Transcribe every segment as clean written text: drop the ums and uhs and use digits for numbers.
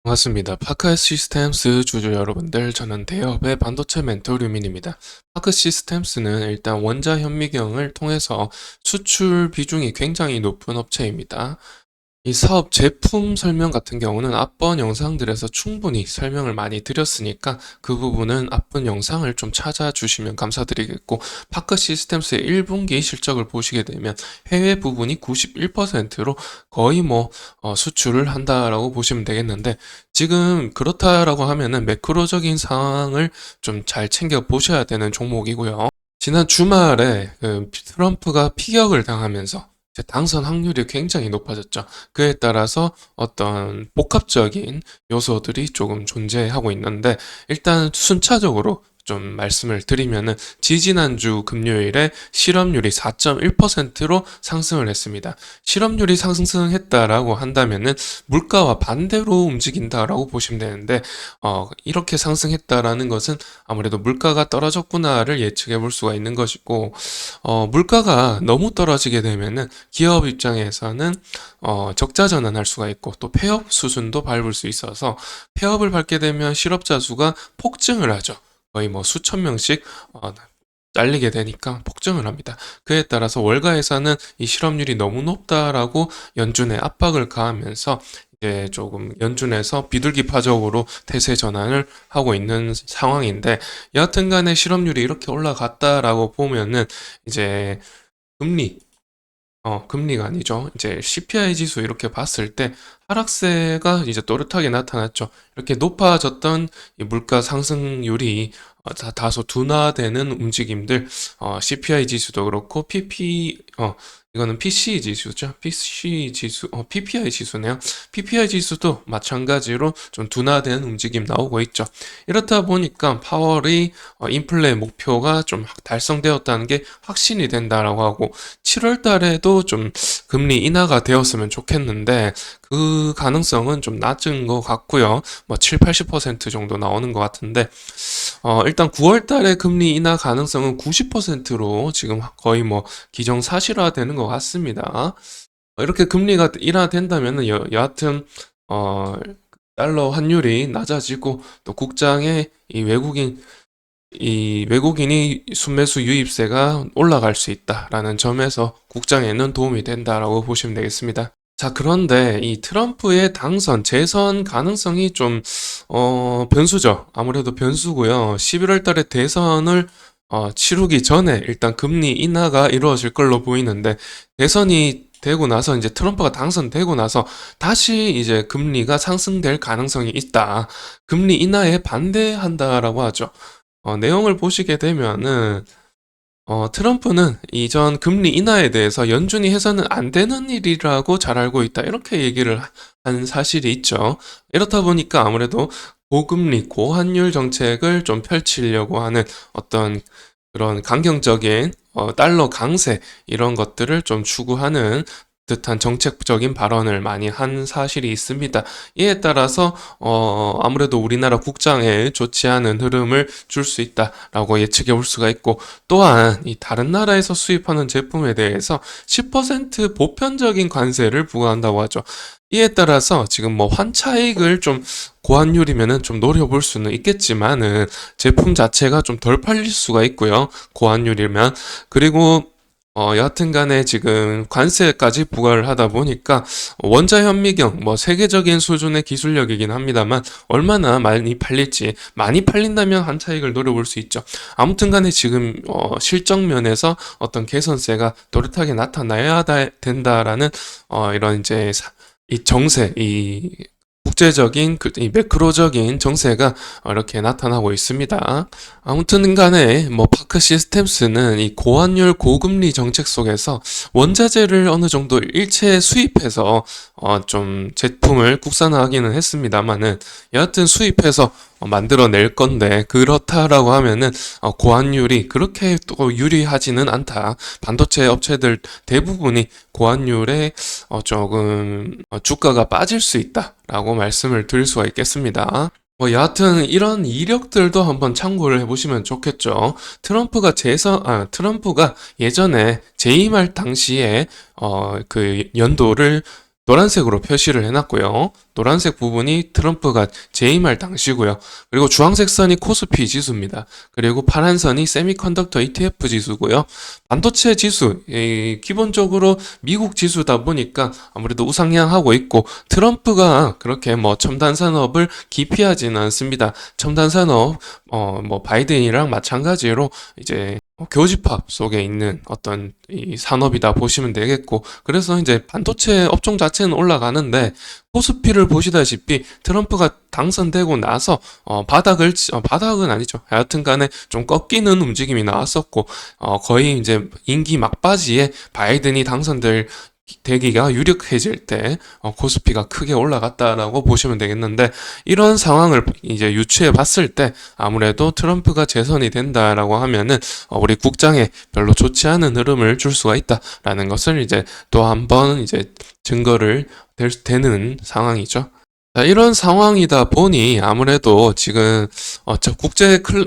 반갑습니다. 파크 시스템스 주주 여러분들, 저는 대업의 반도체 멘토 류민입니다. 파크 시스템스는 일단 원자 현미경을 통해서 수출 비중이 굉장히 높은 업체입니다. 이 사업 제품 설명 같은 경우는 앞번 영상들에서 충분히 설명을 많이 드렸으니까 그 부분은 앞번 영상을 좀 찾아주시면 감사드리겠고, 파크 시스템스의 1분기 실적을 보시게 되면 해외 부분이 91%로 거의 수출을 한다라고 보시면 되겠는데, 지금 그렇다라고 하면은 매크로적인 상황을 좀 잘 챙겨 보셔야 되는 종목이고요. 지난 주말에 트럼프가 피격을 당하면서 이제 당선 확률이 굉장히 높아졌죠. 그에 따라서 어떤 복합적인 요소들이 조금 존재하고 있는데, 일단 순차적으로 좀 말씀을 드리면은 지지난주 금요일에 실업률이 4.1%로 상승을 했습니다. 실업률이 상승했다라고 한다면은 물가와 반대로 움직인다라고 보시면 되는데, 이렇게 상승했다라는 것은 아무래도 물가가 떨어졌구나를 예측해 볼 수가 있는 것이고, 물가가 너무 떨어지게 되면은 기업 입장에서는 적자 전환할 수가 있고, 또 폐업 수순도 밟을 수 있어서 폐업을 밟게 되면 실업자 수가 폭증을 하죠. 거의 수천 명씩 잘리게 되니까 폭증을 합니다. 그에 따라서 월가 예산은 이 실업률이 너무 높다라고 연준에 압박을 가하면서 이제 조금 연준에서 비둘기파적으로 태세 전환을 하고 있는 상황인데, 여하튼 간에 실업률이 이렇게 올라갔다라고 보면은 이제 금리 금리가 아니죠. 이제 CPI 지수 이렇게 봤을 때 하락세가 이제 또렷하게 나타났죠. 이렇게 높아졌던 이 물가 상승률이 다소 둔화되는 움직임들, CPI 지수도 그렇고, 이거는 PC 지수죠. PC 지수, PPI 지수네요. PPI 지수도 마찬가지로 좀 둔화된 움직임 나오고 있죠. 이렇다 보니까 파월이 인플레 목표가 좀 달성되었다는 게 확신이 된다라고 하고, 7월 달에도 좀 금리 인하가 되었으면 좋겠는데 그 가능성은 좀 낮은 것 같고요. 7, 80% 정도 나오는 것 같은데, 일단 9월 달에 금리 인하 가능성은 90%로 지금 거의 기정사실화 되는 것 같습니다. 이렇게 금리가 인하된다면은 여하튼 달러 환율이 낮아지고, 또 국장에 이 외국인이 순매수 유입세가 올라갈 수 있다라는 점에서 국장에는 도움이 된다라고 보시면 되겠습니다. 자, 그런데 이 트럼프의 당선, 재선 가능성이 좀, 변수죠. 아무래도 변수고요. 11월 달에 대선을 치르기 전에 일단 금리 인하가 이루어질 걸로 보이는데, 대선이 되고 나서 이제 트럼프가 당선되고 나서 다시 이제 금리가 상승될 가능성이 있다. 금리 인하에 반대한다라고 하죠. 내용을 보시게 되면은 트럼프는 이전 금리 인하에 대해서 연준이 해서는 안 되는 일이라고 잘 알고 있다, 이렇게 얘기를 한 사실이 있죠. 이렇다 보니까 아무래도 고금리, 고환율 정책을 좀 펼치려고 하는 어떤 그런 강경적인 달러 강세, 이런 것들을 좀 추구하는 듯한 정책적인 발언을 많이 한 사실이 있습니다. 이에 따라서 아무래도 우리나라 국장에 좋지 않은 흐름을 줄 수 있다라고 예측해 볼 수가 있고, 또한 이 다른 나라에서 수입하는 제품에 대해서 10% 보편적인 관세를 부과한다고 하죠. 이에 따라서 지금 환차익을 좀, 고환율이면은 좀 노려볼 수는 있겠지만은 제품 자체가 좀 덜 팔릴 수가 있고요. 고환율이면. 그리고 여하튼 간에 지금 관세까지 부과를 하다 보니까 원자 현미경, 세계적인 수준의 기술력이긴 합니다만 얼마나 많이 팔릴지, 많이 팔린다면 한 차익을 노려볼 수 있죠. 아무튼 간에 지금 실적 면에서 어떤 개선세가 또렷하게 나타나야 된다라는 이런 이제 이 정세, 이 국제적인 이 매크로적인 정세가 이렇게 나타나고 있습니다. 아무튼 간에 파크 시스템스는 이 고환율 고금리 정책 속에서 원자재를 어느 정도 일체 수입해서 좀 제품을 국산화하기는 했습니다만은, 여하튼 수입해서 만들어낼 건데, 그렇다라고 하면은 고환율이 그렇게 또 유리하지는 않다. 반도체 업체들 대부분이 고환율에 조금 주가가 빠질 수 있다라고 말씀을 드릴 수가 있겠습니다. 여하튼 이런 이력들도 한번 참고를 해보시면 좋겠죠. 트럼프가 예전에 재임할 당시에 그 연도를 노란색으로 표시를 해놨고요. 노란색 부분이 트럼프가 재임할 당시고요. 그리고 주황색 선이 코스피 지수입니다. 그리고 파란 선이 세미컨덕터 ETF 지수고요. 반도체 지수, 기본적으로 미국 지수다 보니까 아무래도 우상향하고 있고, 트럼프가 그렇게 뭐 첨단 산업을 기피하지는 않습니다. 첨단 산업, 뭐 바이든이랑 마찬가지로 이제 교집합 속에 있는 어떤 이 산업이다 보시면 되겠고, 그래서 이제 반도체 업종 자체는 올라가는데, 코스피를 보시다시피 트럼프가 당선되고 나서 바닥은 아니죠. 하여튼 간에 좀 꺾이는 움직임이 나왔었고, 거의 이제 임기 막바지에 바이든이 당선될 되기가 유력해질 때 코스피가 크게 올라갔다라고 보시면 되겠는데, 이런 상황을 이제 유추해 봤을 때 아무래도 트럼프가 재선이 된다라고 하면은 우리 국장에 별로 좋지 않은 흐름을 줄 수가 있다라는 것을 이제 또 한번 이제 증거를 되는 상황이죠. 자, 이런 상황이다 보니 아무래도 지금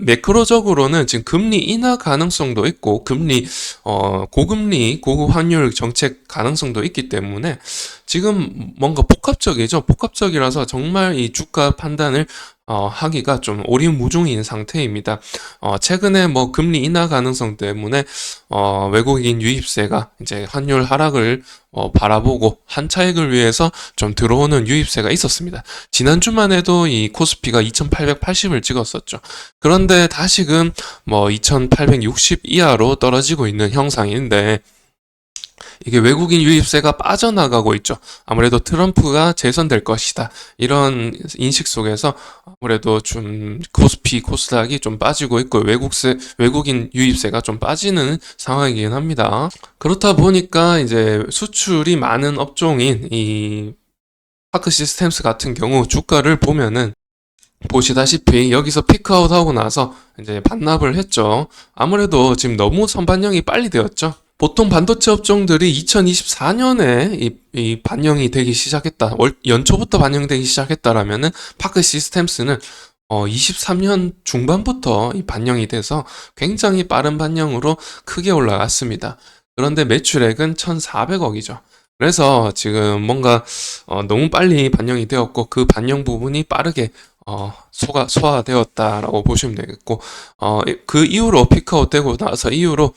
매크로적으로는 지금 금리 인하 가능성도 있고, 고금리 고환율 정책 가능성도 있기 때문에 지금 뭔가 복합적이죠. 복합적이라서 정말 이 주가 판단을 하기가 좀 오리무중인 상태입니다. 최근에 뭐 금리 인하 가능성 때문에 외국인 유입세가 이제 환율 하락을 바라보고 한 차익을 위해서 좀 들어오는 유입세가 있었습니다. 지난주만 해도 이 코스피가 2880을 찍었었죠. 그런데 다시금 뭐 2860 이하로 떨어지고 있는 형상인데, 이게 외국인 유입세가 빠져나가고 있죠. 아무래도 트럼프가 재선될 것이다, 이런 인식 속에서 아무래도 좀 코스닥이 좀 빠지고 있고, 외국인 유입세가 좀 빠지는 상황이긴 합니다. 그렇다 보니까 이제 수출이 많은 업종인 이 파크 시스템스 같은 경우 주가를 보면은, 보시다시피 여기서 피크아웃 하고 나서 이제 반납을 했죠. 아무래도 지금 너무 선반영이 빨리 되었죠. 보통 반도체 업종들이 2024년에 이 반영이 되기 시작했다, 연초부터 반영되기 시작했다라면은 파크 시스템스는 23년 중반부터 이 반영이 돼서 굉장히 빠른 반영으로 크게 올라갔습니다. 그런데 매출액은 1,400억이죠. 그래서 지금 뭔가 너무 빨리 반영이 되었고, 그 반영 부분이 빠르게 소화되었다라고 보시면 되겠고, 그 이후로 피크아웃 되고 나서 이후로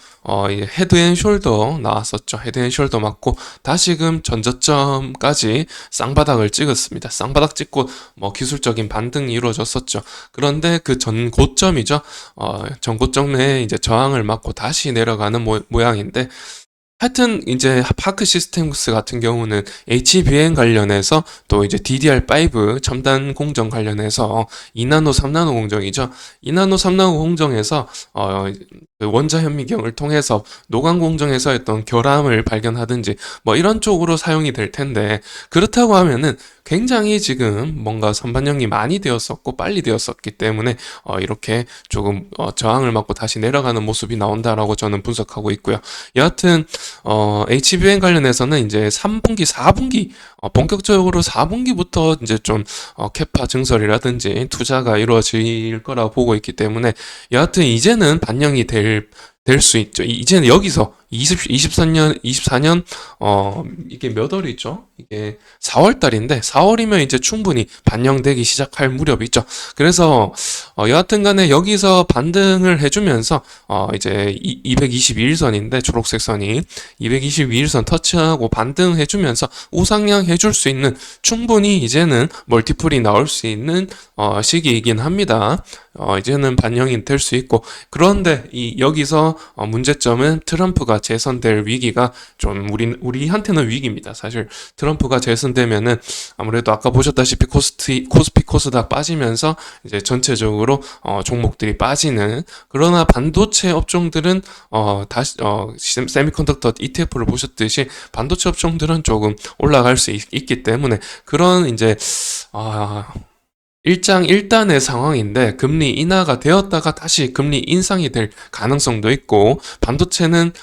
이제 헤드앤숄더 나왔었죠. 헤드앤숄더 맞고 다시금 전저점까지 쌍바닥을 찍었습니다. 쌍바닥 찍고 뭐 기술적인 반등이 이루어졌었죠. 그런데 그 전고점이죠. 전고점 내에 이제 저항을 맞고 다시 내려가는 모양인데, 하여튼 이제 파크 시스템스 같은 경우는 HBM 관련해서 또 이제 DDR5 첨단 공정 관련해서 2나노, 3나노 공정이죠. 2나노, 3나노 공정에서 그 원자 현미경을 통해서 노광 공정에서 했던 결함을 발견하든지 뭐 이런 쪽으로 사용이 될 텐데, 그렇다고 하면은 굉장히 지금 뭔가 선반영이 많이 되었었고 빨리 되었었기 때문에 이렇게 조금 저항을 맞고 다시 내려가는 모습이 나온다라고 저는 분석하고 있고요. 여하튼 HBM 관련해서는 이제 3분기, 4분기 본격적으로 4분기부터 이제 좀 캐파 증설이라든지 투자가 이루어질 거라 보고 있기 때문에, 여하튼 이제는 반영이 될 수 있죠. 이제는 여기서 24년, 이게 몇 월이죠? 이게 4월 달인데, 4월이면 이제 충분히 반영되기 시작할 무렵이죠. 그래서, 여하튼 간에 여기서 반등을 해주면서, 이제 222일선인데, 초록색 선이 222일선 터치하고 반등해주면서 우상향 해줄 수 있는, 충분히 이제는 멀티플이 나올 수 있는, 시기이긴 합니다. 이제는 반영이 될 수 있고, 그런데 여기서 문제점은 트럼프가 재선될 위기가 좀 우리한테는 위기입니다. 사실 트럼프가 재선되면은 아무래도 아까 보셨다시피 코스피 코스닥 빠지면서 이제 전체적으로 종목들이 빠지는, 그러나 반도체 업종들은 다시 세미컨덕터 ETF를 보셨듯이 반도체 업종들은 조금 올라갈 수 있기 때문에, 그런 이제 일장일단의 상황인데 금리 인하가 되었다가 다시 금리 인상이 될 가능성도 있고 반도체는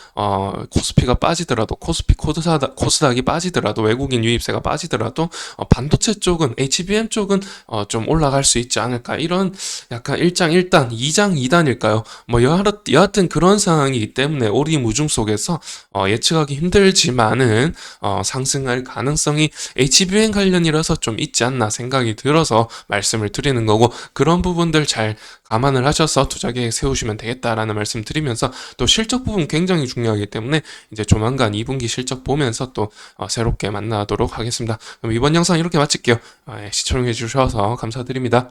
코스피가 빠지더라도 코스닥이 빠지더라도 외국인 유입세가 빠지더라도 반도체 쪽은 HBM 쪽은 좀 올라갈 수 있지 않을까 이런 약간 일장일단, 이장이단일까요? 뭐 여하튼 그런 상황이기 때문에 오리무중 속에서 예측하기 힘들지만은 상승할 가능성이 HBM 관련이라서 좀 있지 않나 생각이 들어서 말씀을 드리는 거고 그런 부분들 잘 감안을 하셔서 투자 계획 세우시면 되겠다라는 말씀 드리면서 또 실적 부분 굉장히 중요하기 때문에 이제 조만간 2분기 실적 보면서 또 새롭게 만나도록 하겠습니다. 그럼 이번 영상 이렇게 마칠게요. 시청해 주셔서 감사드립니다.